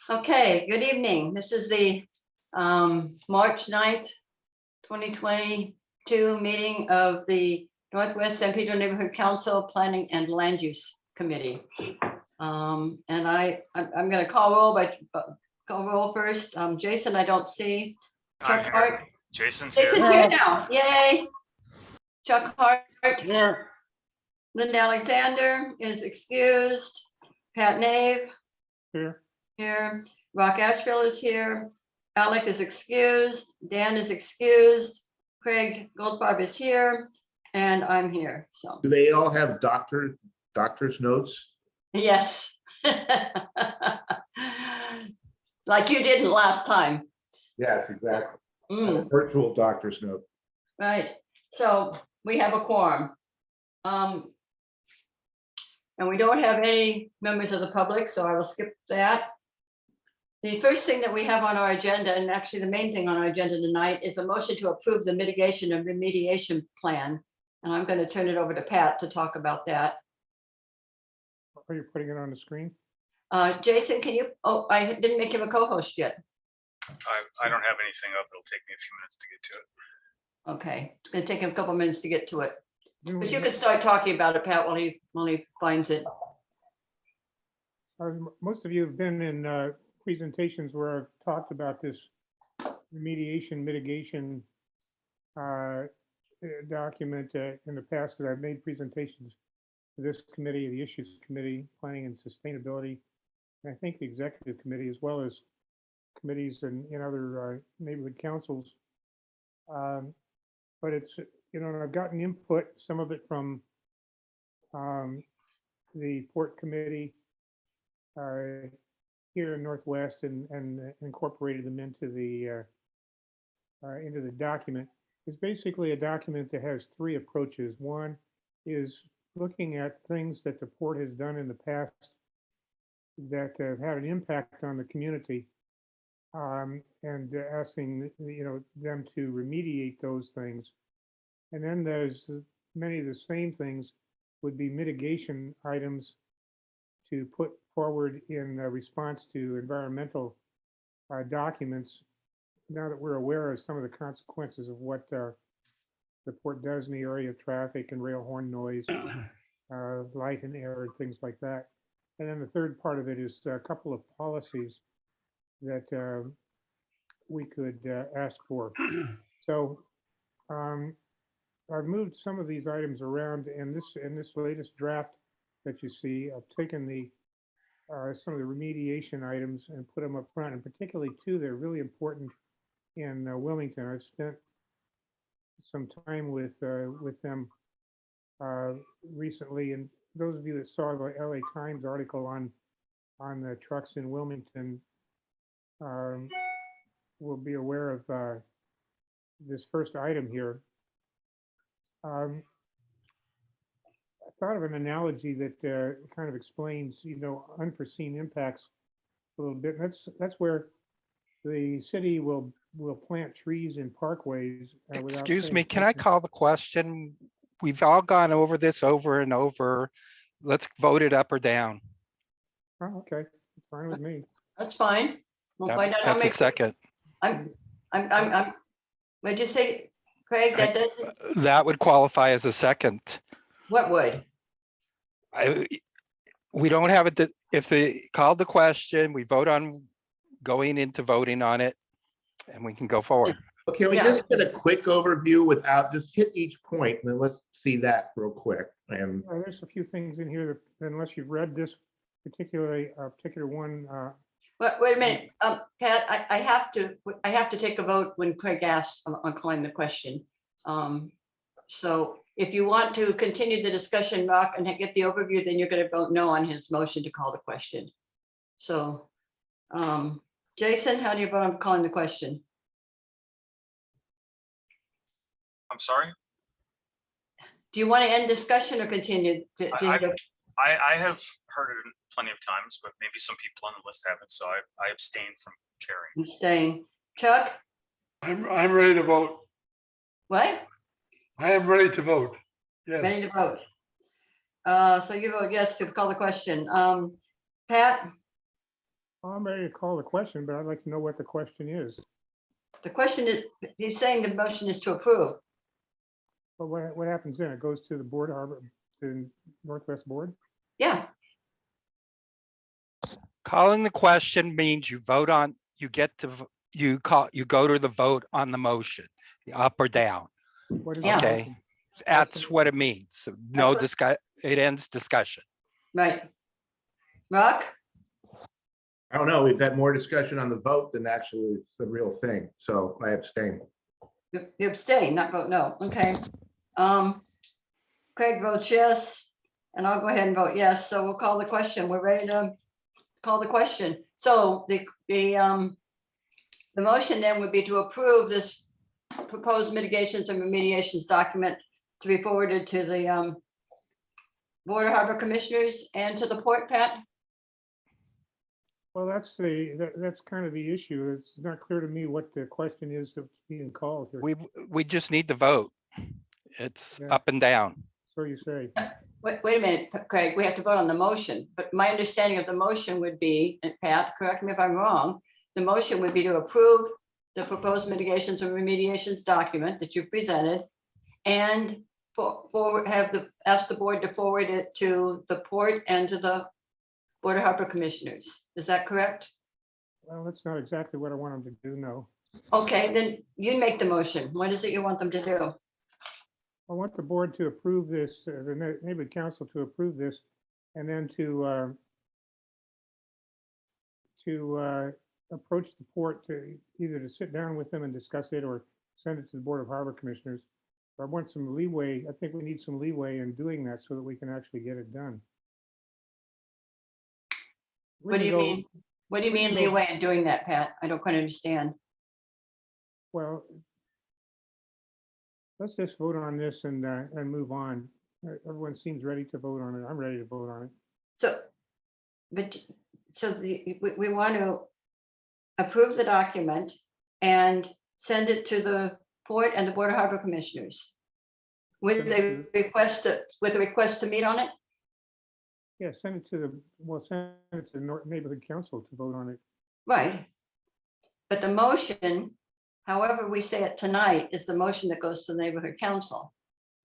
Okay, good evening. This is the March 9th, 2022 meeting of the Northwest San Pedro Neighborhood Council Planning and Land Use Committee. And I'm going to call roll first. Jason, I don't see. Chuck Hart. Jason's Jason's here. here now. Yay. Chuck Hart. Here. Linda Alexander is excused. Pat Nave. Here. Rock Asheville is here. Alec is excused. Dan is excused. Craig Goldfarb is here. And I'm here. So Do they all have doctor's notes? yes. Like you didn't last time. Yes, exactly. Mm, A virtual doctor's note. right. So we have a quorum. And we don't have any members of the public, so I will skip that. The first thing that we have on our agenda, and actually the main thing on our agenda tonight, is a motion to approve the mitigation and remediation plan. And I'm going to turn it over to Pat to talk about that. Are you putting it on the screen? Jason, can you, oh, I didn't make him a co-host yet. I don't have anything up. It'll take me a few minutes to get to it. Okay, it's going to take him a couple minutes to get to it. But you can start talking about it, Pat, while he finds it. Most of you have been in presentations where I've talked about this remediation mitigation document in the past, that I've made presentations to this committee, the Issues Committee, Planning and Sustainability, and I think the Executive Committee, as well as committees and in other neighborhood councils. But it's, and I've gotten input, some of it from the Port Committee here in Northwest, and incorporated them into the document. It's basically a document that has three approaches. One is looking at things that the port has done in the past that have had an impact on the community, and asking them to remediate those things. And then there's many of the same things would be mitigation items to put forward in response to environmental documents, now that we're aware of some of the consequences of what the port does in the area of traffic and rail horn noise, light and air, and things like that. And then the third part of it is a couple of policies that we could ask for. So I've moved some of these items around in this latest draft that you see. I've taken the some of the remediation items and put them up front, and particularly two that are really important in Wilmington. I've spent some time with them recently, and those of you that saw the LA Times article on the trucks in Wilmington will be aware of this first item here. I thought of an analogy that kind of explains, unforeseen impacts a little bit. That's where the city will plant trees in parkways. Excuse me, can I call the question? We've all gone over this over and over. Let's vote it up or down. Oh, okay, it's fine with me. That's fine. We'll find out how That's many. a second. What'd you say, Craig? That doesn't. That would qualify as a second. What would? We don't have it. If they called the question, we vote on going into voting on it, and we can go forward. Okay, we just get a quick overview without, just hit each point, and then let's see that real quick. And There's a few things in here that, unless you've read this particular one. Wait a minute, Pat. I have to take a vote when Craig asks on calling the question. So if you want to continue the discussion, Rock, and get the overview, then you're going to vote no on his motion to call the question. So, Jason, how do you vote on calling the question? I'm sorry. Do you want to end discussion or continue? I have heard it plenty of times, but maybe some people on the list haven't, so I abstain from carrying. I'm staying. Chuck? I'm ready to vote. What? I am ready to vote. Yes. Ready to vote. So you vote yes to call the question. Pat? I'm ready to call the question, but I'd like to know what the question is. The question is, he's saying the motion is to approve. But what happens then? It goes to the board, to Northwest Board? Yeah, Calling the question means you vote on, you get to, you go to the vote on the motion, up or down. What is Yeah. the Okay, motion? that's what it means. So no what- discuss, it ends discussion. right. Rock? I don't know. We've had more discussion on the vote than actually it's the real thing. So I abstain. You abstain, not vote no. Okay. Craig votes yes, and I'll go ahead and vote yes. So we'll call the question. We're ready to call the question. So the motion then would be to approve this proposed mitigations and remediations document to be forwarded to the Board of Harbor Commissioners and to the port, Pat? Well, that's kind of the issue. It's not clear to me what the question is that's being called here. We just need to vote. It's Yeah. up and down. So you say, Wait a minute, Craig, we have to vote on the motion, but my understanding of the motion would be, and Pat, correct me if I'm wrong, the motion would be to approve the proposed mitigations and remediations document that you presented and ask the board to forward it to the port and to the Board of Harbor Commissioners. Is that correct? well, that's not exactly what I want them to do, no. Okay, then you make the motion. What is it you want them to do? I want the board to approve this, the neighborhood council to approve this, and then to approach the port to either to sit down with them and discuss it or send it to the Board of Harbor Commissioners. I want some leeway. I think we need some leeway in doing that so that we can actually get it done. What do you mean? What do you mean leeway in doing that, Pat? I don't quite understand. Well, let's just vote on this and move on. Everyone seems ready to vote on it. I'm ready to vote on it. So, we want to approve the document and send it to the port and the Board of Harbor Commissioners with a request to meet on it? Yeah, send it to the neighborhood council to vote on it. Right. But the motion, however we say it tonight, is the motion that goes to the neighborhood council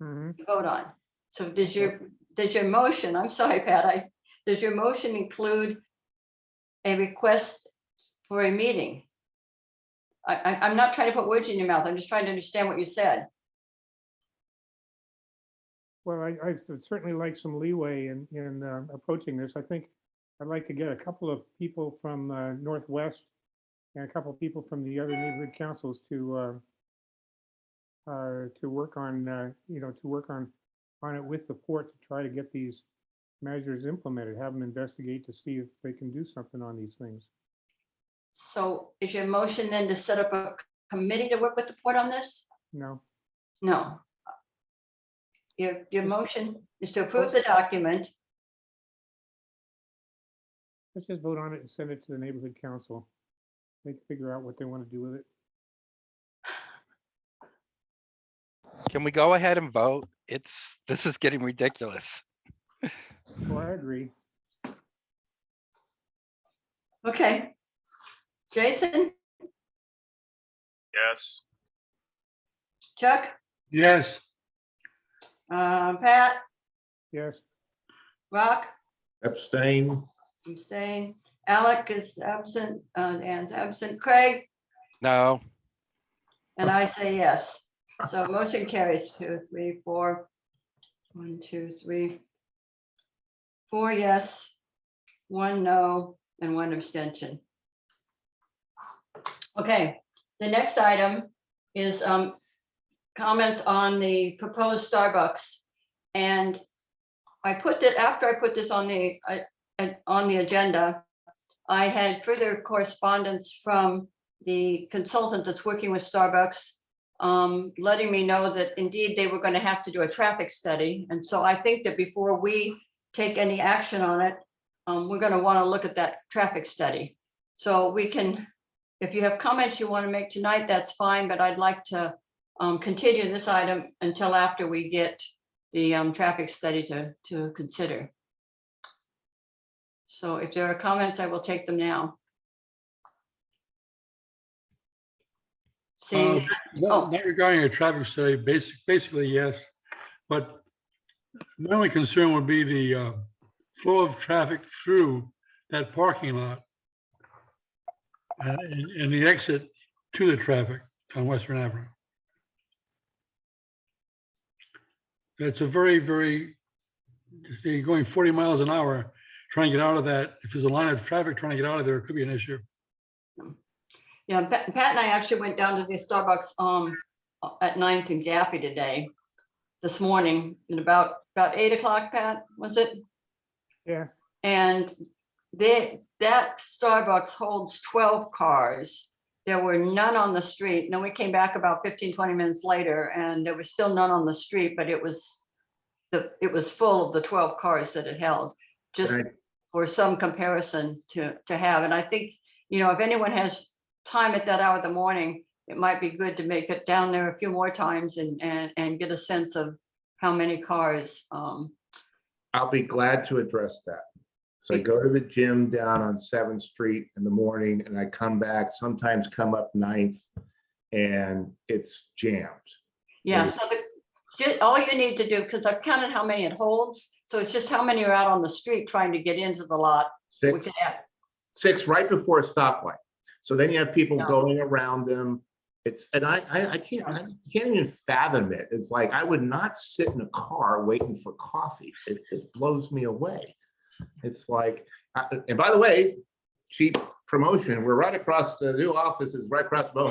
Mhm. to vote on. So does your motion, I'm sorry, Pat, does your motion include a request for a meeting? I'm not trying to put words in your mouth. I'm just trying to understand what you said. Well, I certainly like some leeway in approaching this. I think I'd like to get a couple of people from Northwest and a couple of people from the other neighborhood councils to work on, on it with the port to try to get these measures implemented, have them investigate to see if they can do something on these things. So is your motion then to set up a committee to work with the port on this? No, No. Your motion is to approve the document. let's just vote on it and send it to the neighborhood council. They can figure out what they want to do with it. Can we go ahead and vote? This is getting ridiculous. Well, I agree. Okay. Jason, Yes. Chuck, yes, Pat, Yes, Rock, Abstain. abstain. Alec is absent, Ann's absent. Craig, No, and I say yes. So motion carries 2, 3, 4. 1, 2, 3. 4 yes, 1 no, and 1 abstention. Okay, the next item is comments on the proposed Starbucks. And after I put this on the agenda, I had further correspondence from the consultant that's working with Starbucks, letting me know that indeed they were going to have to do a traffic study. And so I think that before we take any action on it, we're going to want to look at that traffic study. So we can, if you have comments you want to make tonight, that's fine, but I'd like to continue this item until after we get the traffic study to consider. So if there are comments, I will take them now. Seeing, oh. Not regarding a traffic study, basically, yes. But my only concern would be the flow of traffic through that parking lot and the exit to the traffic on Western Avenue. It's a very, if they're going 40 miles an hour, trying to get out of that. If there's a line of traffic trying to get out of there, it could be an issue. Yeah, Pat and I actually went down to the Starbucks at 9th and Gaffey today, this morning, at about 8 o'clock, Pat, was it? Yeah, And that Starbucks holds 12 cars. There were none on the street. And then we came back about 15, 20 minutes later, and there was still none on the street, but it was full of the 12 cars that it held, just Right. for some comparison to have. And I think, if anyone has time at that hour of the morning, it might be good to make it down there a few more times and get a sense of how many cars. I'll be glad to address that. So I go to the gym down on 7th Street in the morning and I come back, sometimes come up 9th and it's jammed. Yeah, Maybe. so all you need to do, because I've counted how many it holds, so it's just how many are out on the street trying to get into the lot. We Six, can have- 6 right before a stoplight. So then you have people Yeah. going around them. I can't even fathom it. It's like, I would not sit in a car waiting for coffee. It just blows me away. It's like, and by the way, cheap promotion, we're right across, the new office is right across the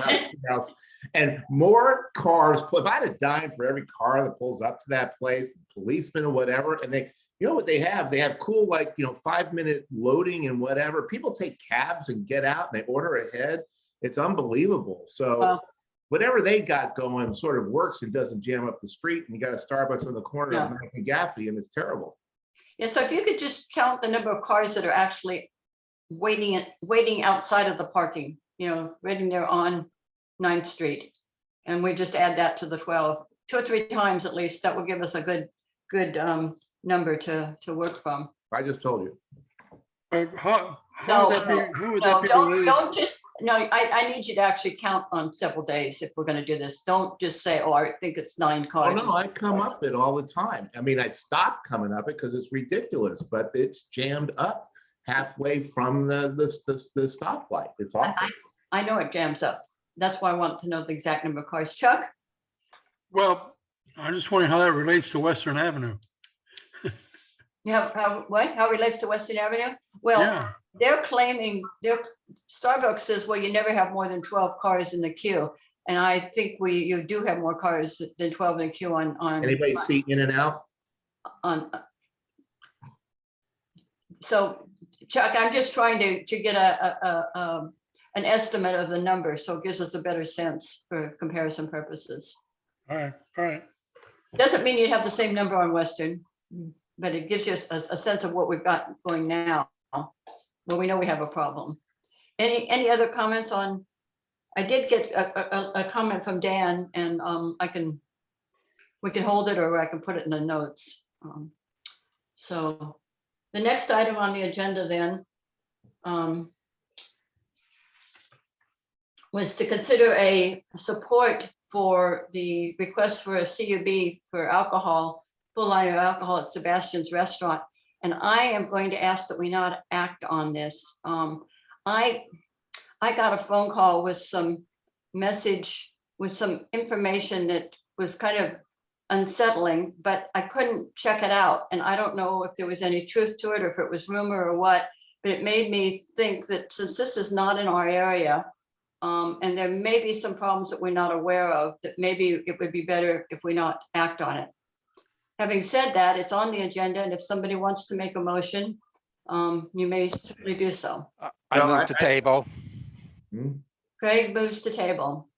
house. And more cars, if I had a dime for every car that pulls up to that place, policemen or whatever, and they, what they have? They have cool, 5-minute loading and whatever. People take cabs and get out and they order ahead. It's unbelievable. So Well, whatever they got going sort of works and doesn't jam up the street. And you got a Starbucks on the corner of 9th and Gaffey, and it's terrible. Yeah, so if you could just count the number of cars that are actually waiting outside of the parking, waiting there on 9th Street. And we just add that to the 12, 2 or 3 times at least, that will give us a good number to work from. I just told you. How No, would that be? Who would that No, be don't related? just, no, I need you to actually count on several days if we're gonna do this. Don't just say, oh, I think it's 9 Oh, cars. no, I come up it all the time. I mean, I stopped coming up it because it's ridiculous, but it's jammed up halfway from the stoplight. It's awful. I know it jams up. That's why I want to know the exact number of cars. Chuck? Well, I'm just wondering how that relates to Western Avenue. Yeah, how it relates to Western Avenue? Well, Yeah, they're claiming, Starbucks says, well, you never have more than 12 cars in the queue. And I think you do have more cars than 12 in the queue on. Anybody see In and Out? So Chuck, I'm just trying to get an estimate of the number, so it gives us a better sense for comparison purposes. all right. Doesn't mean you have the same number on Western, but it gives you a sense of what we've got going now. Well, we know we have a problem. Any other comments on? I did get a comment from Dan, and we can hold it, or I can put it in the notes. So the next item on the agenda then was to consider a support for the request for a CUB for alcohol, full line of alcohol at Sebastian's Restaurant. And I am going to ask that we not act on this. I got a phone call with some message, with some information that was kind of unsettling, but I couldn't check it out. And I don't know if there was any truth to it or if it was rumor or what, but it made me think that since this is not in our area, and there may be some problems that we're not aware of, that maybe it would be better if we not act on it. Having said that, it's on the agenda, and if somebody wants to make a motion, you may simply do so. I No, move to table. Craig moves to table.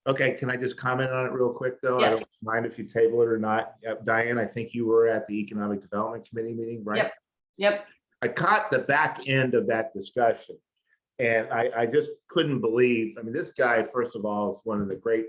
Okay, can I just comment on it real quick, though? I Yes. don't mind if you table it or not. Diane, I think you were at the Economic Development Committee meeting, right? Yep. I caught the back end of that discussion. And I just couldn't believe, I mean, this guy, first of all, is one of the great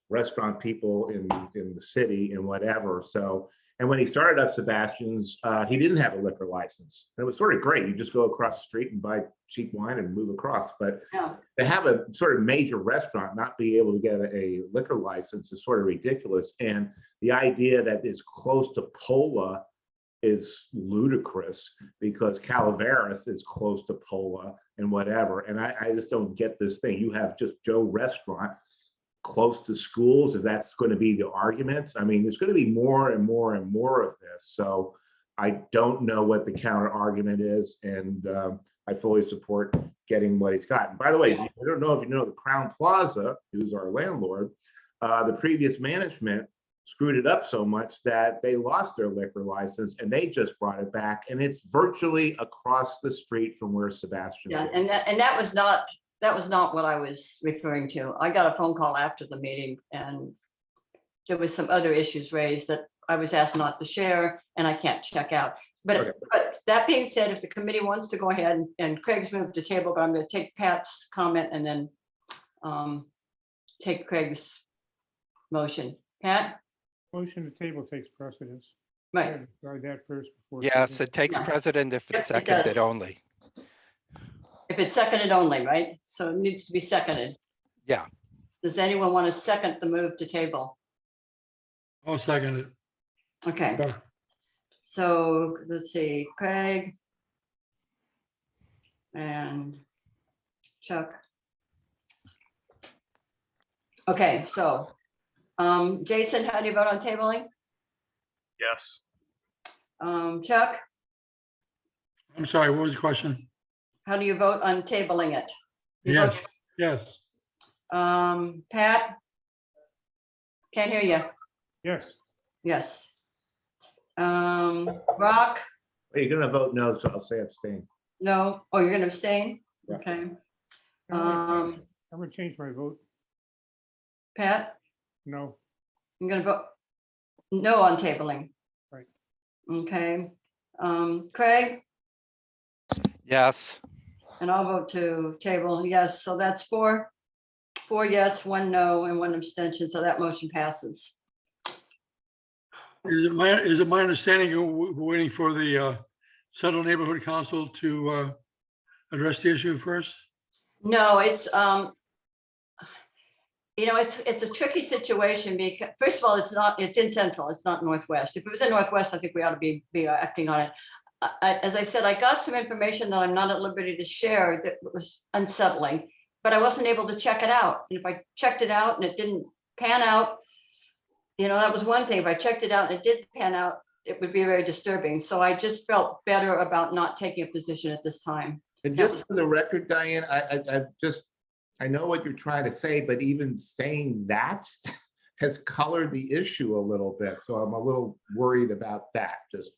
restaurant people in the city and whatever. So And when he started up Sebastian's, he didn't have a liquor license. And it was sort of great. You just go across the street and buy cheap wine and move across. But Yeah. to have a sort of major restaurant not be able to get a liquor license is sort of ridiculous. And the idea that it's close to Pola is ludicrous because Calaveras is close to Pola and whatever. And I just don't get this thing. You have just Joe Restaurant close to schools, if that's going to be the argument. I mean, there's going to be more and more and more of this. So I don't know what the counter argument is. And I fully support getting what he's gotten. By the way, I don't know if you know the Crown Plaza, who's our landlord, the previous management screwed it up so much that they lost their liquor license and they just brought it back. And it's virtually across the street from where Sebastian's Yeah, is. and that was not what I was referring to. I got a phone call after the meeting and there was some other issues raised that I was asked not to share and I can't check out. But, Okay. but that being said, if the committee wants to go ahead and Craig's moved to table, but I'm going to take Pat's comment and then take Craig's motion. Pat? Motion to table takes precedence. Right. Try that first before. Yes, it takes Yeah. precedent if Yep, it's it seconded does. only. If it's seconded only, right? So it needs to be seconded. Yeah. Does anyone want to second the move to table? I'll second it. Okay, Yeah. so let's see, Craig. And Chuck. Okay, so, Jason, how do you vote on tabling? Yes. Chuck, I'm sorry, what was the question? how do you vote on tabling it? You Yes, vote- yes. Pat? Can't hear you. Yes, Yes. Rock? Well, you're gonna vote no, so I'll say abstain. No. Oh, you're gonna abstain? Yeah. Okay. I'm gonna change my vote. Pat, No, I'm gonna vote no on tabling. Right. Okay. Craig, Yes. and I'll vote to table, yes, so that's four yes, one no, and one abstention, so that motion passes. Is it my understanding we're waiting for the Settle Neighborhood Council to address the issue first? No, it's, it's a tricky situation because, first of all, it's in central, it's not northwest. If it was in northwest, I think we ought to be acting on it. As I said, I got some information that I'm not at liberty to share that was unsettling, but I wasn't able to check it out. And if I checked it out and it didn't pan out, that was one thing. If I checked it out and it did pan out, it would be very disturbing. So I just felt better about not taking a position at this time. And Yeah. just for the record, Diane, I know what you're trying to say, but even saying that has colored the issue a little bit. So I'm a little worried about that, just.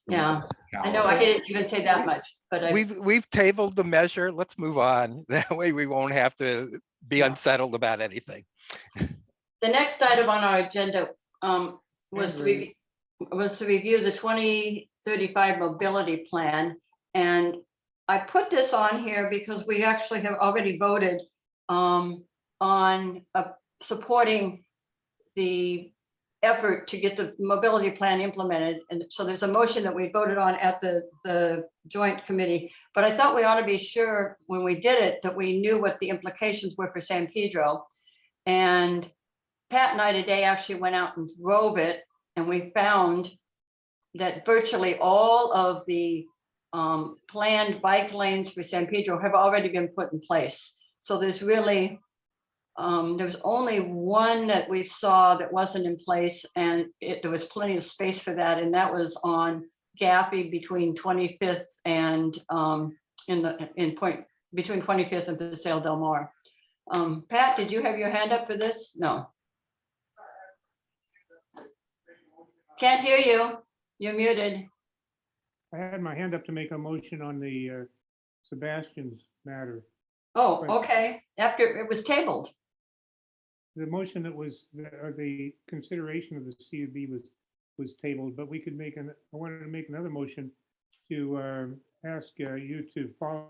Yeah, I know I didn't even say that much, but We've tabled the measure. Let's move on. That way we won't have to be unsettled about anything. the next item on our agenda was to review the 2035 mobility plan. And I put this on here because we actually have already voted on supporting the effort to get the mobility plan implemented. And so there's a motion that we voted on at the joint committee, but I thought we ought to be sure when we did it that we knew what the implications were for San Pedro. And Pat and I today actually went out and drove it, and we found that virtually all of the planned bike lanes for San Pedro have already been put in place. So there's really, there's only one that we saw that wasn't in place, and there was plenty of space for that, and that was on Gaffey between 25th and between 25th and Paseo Del Mar. Pat, did you have your hand up for this? No. Can't hear you. You're muted. I had my hand up to make a motion on the Sebastian's matter. Oh, Right. okay. After it was tabled. The motion that was, the consideration of the CUB was tabled, but we could I wanted to make another motion to ask you to follow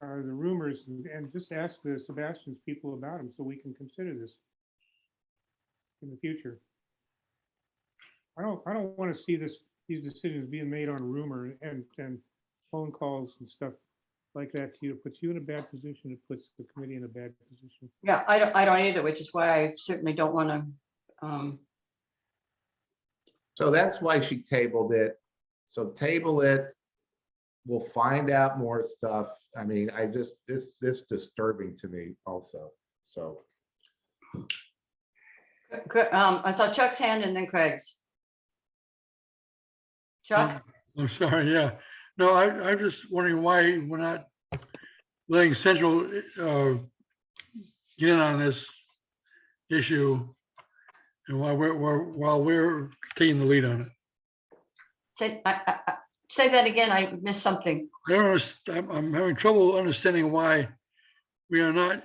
the rumors and just ask the Sebastian's people about them so we can consider this in the future. I don't want to see these decisions being made on rumor and phone calls and stuff like that to you. It puts you in a bad position. It puts the committee in a bad position. Yeah, I don't either, which is why I certainly don't want to, So that's why she tabled it. So table it. We'll find out more stuff. I mean, this disturbing to me also, so. I saw Chuck's hand and then Craig's. Chuck? I'm sorry, yeah. No, I'm just wondering why we're not letting Central get in on this issue and while we're taking the lead on it. Say that again, I missed something. I'm having trouble understanding why we are not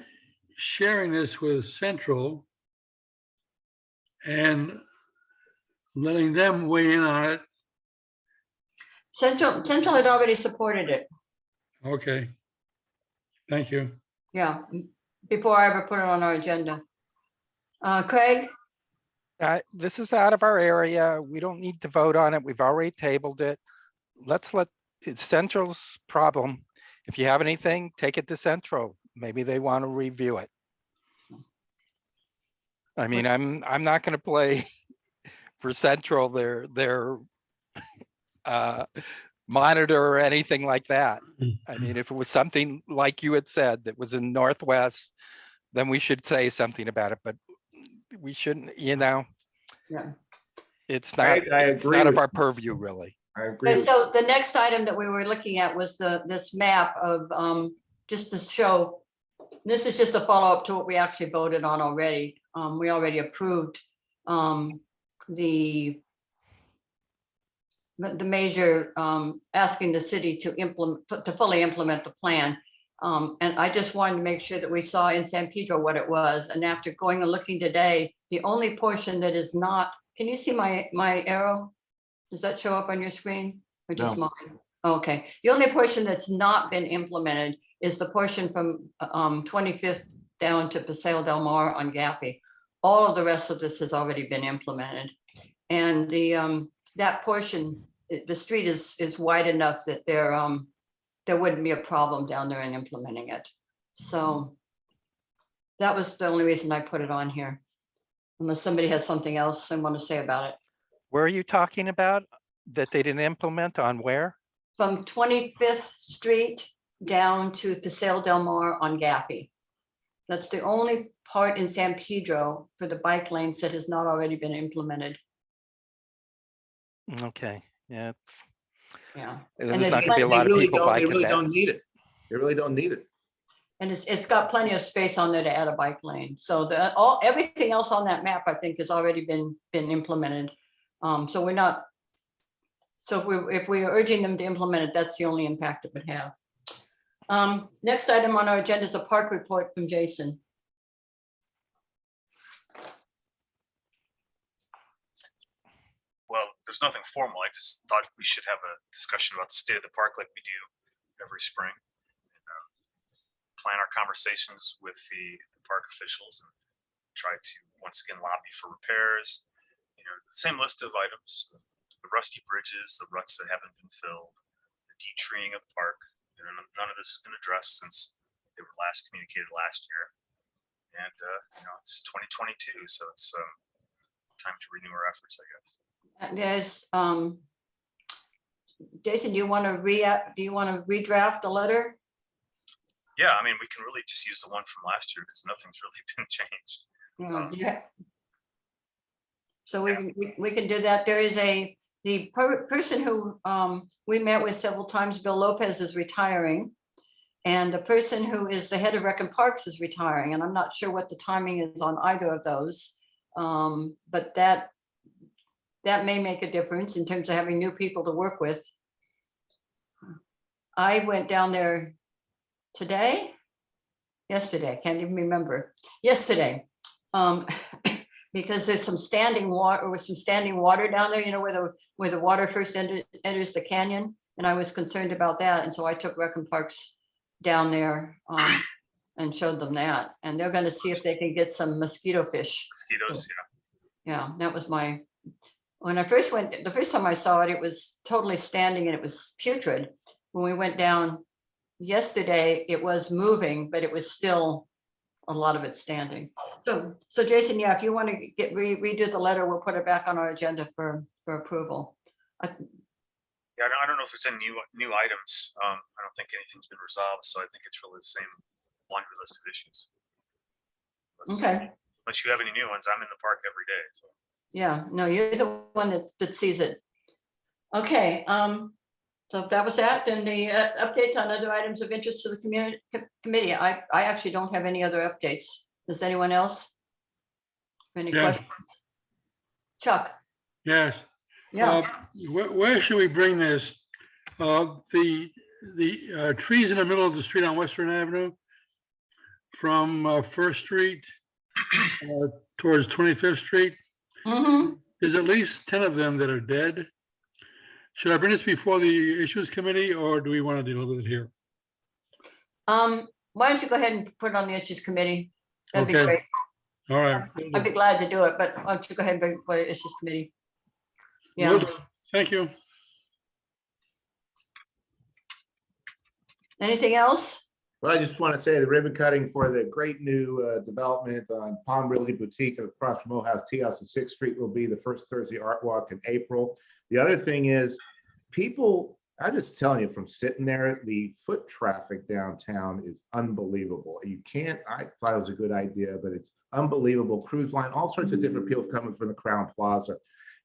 sharing this with Central and letting them weigh in on it. Central had already supported it. Okay. Thank you. Yeah, before I ever put it on our agenda. Craig? This is out of our area. We don't need to vote on it. We've already tabled it. It's Central's problem. If you have anything, take it to Central. Maybe they want to review it. I mean, I'm not gonna play for Central, their monitor or anything like that. I mean, if it was something like you had said that was in Northwest, then we should say something about it, but we shouldn't, Yeah. it's I not, it's agree not of with our purview, really. I agree. Okay, with- so the next item that we were looking at was this map of, just to show, this is just a follow-up to what we actually voted on already. We already approved the measure asking the city to fully implement the plan. And I just wanted to make sure that we saw in San Pedro what it was. And after going and looking today, the only portion that is not, can you see my arrow? Does that show up on your screen or just No. mine? Okay, the only portion that's not been implemented is the portion from 25th down to Paseo del Mar on Gappy. All of the rest of this has already been implemented. And that portion, the street is wide enough that there wouldn't be a problem down there in implementing it. So that was the only reason I put it on here. Unless somebody has something else they want to say about it. Where are you talking about that they didn't implement on where? From 25th Street down to Paseo del Mar on Gappy. That's the only part in San Pedro for the bike lanes that has not already been implemented. Okay, yeah. Yeah. There's And not there's gonna be a lot They of really people don't- they biking really that. don't need it. They really don't need it. And it's got plenty of space on there to add a bike lane. So everything else on that map, I think, has already been implemented. So we're not, so if we're urging them to implement it, that's the only impact it would have. Next item on our agenda is a park report from Jason. Well, there's nothing formal. I just thought we should have a discussion about the state of the park like we do every spring. And, plan our conversations with the park officials and try to once again lobby for repairs. You know, the same list of items, the rusty bridges, the ruts that haven't been filled, the detreeing of the park. You know, none of this has been addressed since they were last communicated last year. And you know, it's 2022, so it's time to renew our efforts, I guess. There's, Jason, do you want to redraft the letter? Yeah, I mean, we can really just use the one from last year because nothing's really been changed. Yeah. So we can do that. There is the person who we met with several times, Bill Lopez, is retiring. And the person who is the head of Rec and Parks is retiring. And I'm not sure what the timing is on either of those. But that may make a difference in terms of having new people to work with. I went down there yesterday, can't even remember, yesterday. Because there's some standing water down there, you know, where the water first enters the canyon. And I was concerned about that. And so I took Rec and Parks down there and showed them that. And they're gonna see if they can get some mosquito fish. Mosquitoes, yeah. Yeah, that was my when I first went, the first time I saw it, it was totally standing and it was putrid. When we went down yesterday, it was moving, but it was still a lot of it standing. So Jason, yeah, if you want to redo the letter, we'll put it back on our agenda for approval. Yeah, I don't know if there's any new items. I don't think anything's been resolved, so I think it's really the same laundry list of issues. Okay, Unless you have any new ones, I'm in the park every day. So. yeah, no, you're the one that sees it. Okay, so if that was that, then the updates on other items of interest to the committee. I actually don't have any other updates. Does anyone else? Any Yeah. questions? Chuck? Yes. Yeah, Where should we bring this? The trees in the middle of the street on Western Avenue from First Street towards 25th Street. There's at least 10 of them that are dead. Should I bring this before the issues committee or do we want to deal with it here? why don't you go ahead and put it on the issues committee? That'd be Okay. great. All right. I'd be glad to do it, but why don't you go ahead and bring it for the issues committee? Will Yeah, do. Thank you. anything else? Well, I just want to say the ribbon cutting for the great new development on Palm Realty Boutique across from Morehouse Tea House at 6th Street will be the first Thursday Art Walk in April. The other thing is people, I'm just telling you from sitting there, the foot traffic downtown is unbelievable. You can't, I thought it was a good idea, but it's unbelievable. Cruise line, all sorts of different people coming from the Crown Plaza.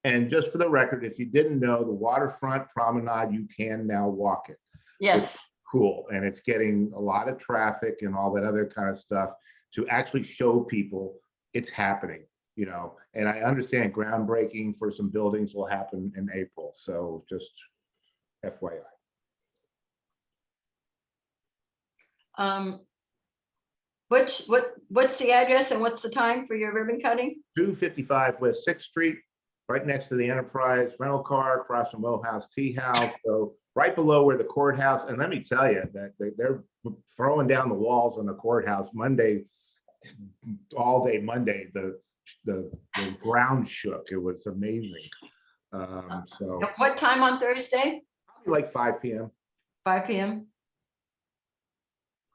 And just for the record, if you didn't know, the waterfront promenade, you can now walk it. Yes, Cool. And it's getting a lot of traffic and all that other kind of stuff to actually show people it's happening, you know, and I understand groundbreaking for some buildings will happen in April. So just FYI. what's the address and what's the time for your ribbon cutting? 255 West 6th Street, right next to the Enterprise rental car, across from Morehouse Tea House. So right below where the courthouse, and let me tell you that they're throwing down the walls on the courthouse Monday, all day Monday, the ground shook. It was amazing. So At what time on Thursday? like 5 p.m. 5 p.m.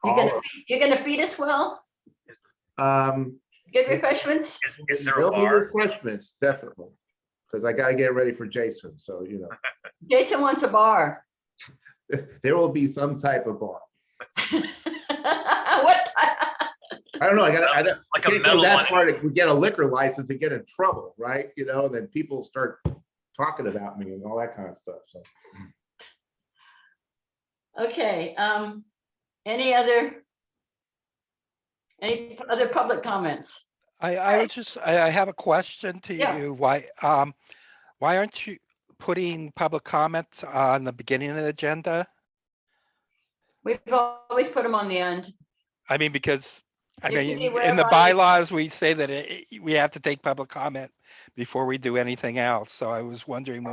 All You're gonna feed us well? of- Good refreshments? Is there a there'll be bar? refreshments, definitely, because I got to get ready for Jason. So, you know, Jason wants a bar. there will be some type of bar. What? I don't know. I Like a can't go metal that one. far to get a liquor license and get in trouble, right? You know, then people start talking about me and all that kind of stuff. So Okay, any other public comments? I would just, I have a question to Yeah. you. Why aren't you putting public comments on the beginning of the agenda? We've always put them on the end. I mean, because, I You can mean, be in the wherever I- bylaws, we say that we have to take public comment before we do anything else. So I was wondering,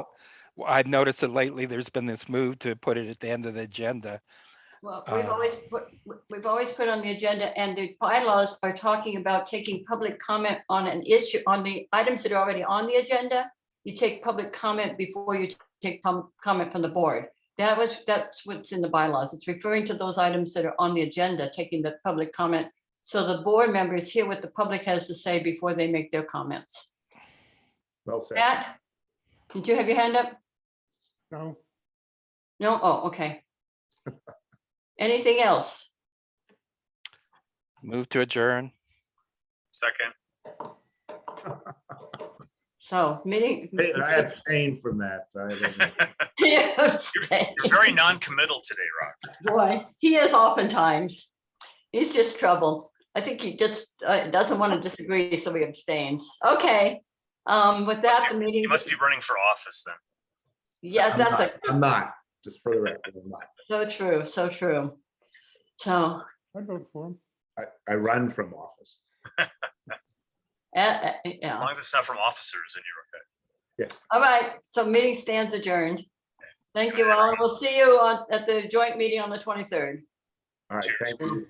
I've noticed that lately there's been this move to put it at the end of the agenda. Well, we've always put on the agenda, and the bylaws are talking about taking public comment on an issue, on the items that are already on the agenda. You take public comment before you take comment from the board. That's what's in the bylaws. It's referring to those items that are on the agenda, taking the public comment. So the board members hear what the public has to say before they make their comments. well said. Matt, did you have your hand up? No, No? Oh, okay. Anything else? Move to adjourn. Second. So meeting. Hey, I abstained from that. I don't know. Yes, You're very non-committal today, Rock. boy, he is oftentimes. He's just trouble. I think he just doesn't want to disagree, so he abstains. Okay. With that, the meeting. You must be running for office then. Yeah, that's I'm not, just for the record, I'm not. so true, so true. So, I'd vote for him. I run from office. As yeah. long as it's not from officers, then you're okay. All right. So meeting stands adjourned. Thank you all. We'll see you at the joint meeting on the 23rd. All right, Cheers. thank you.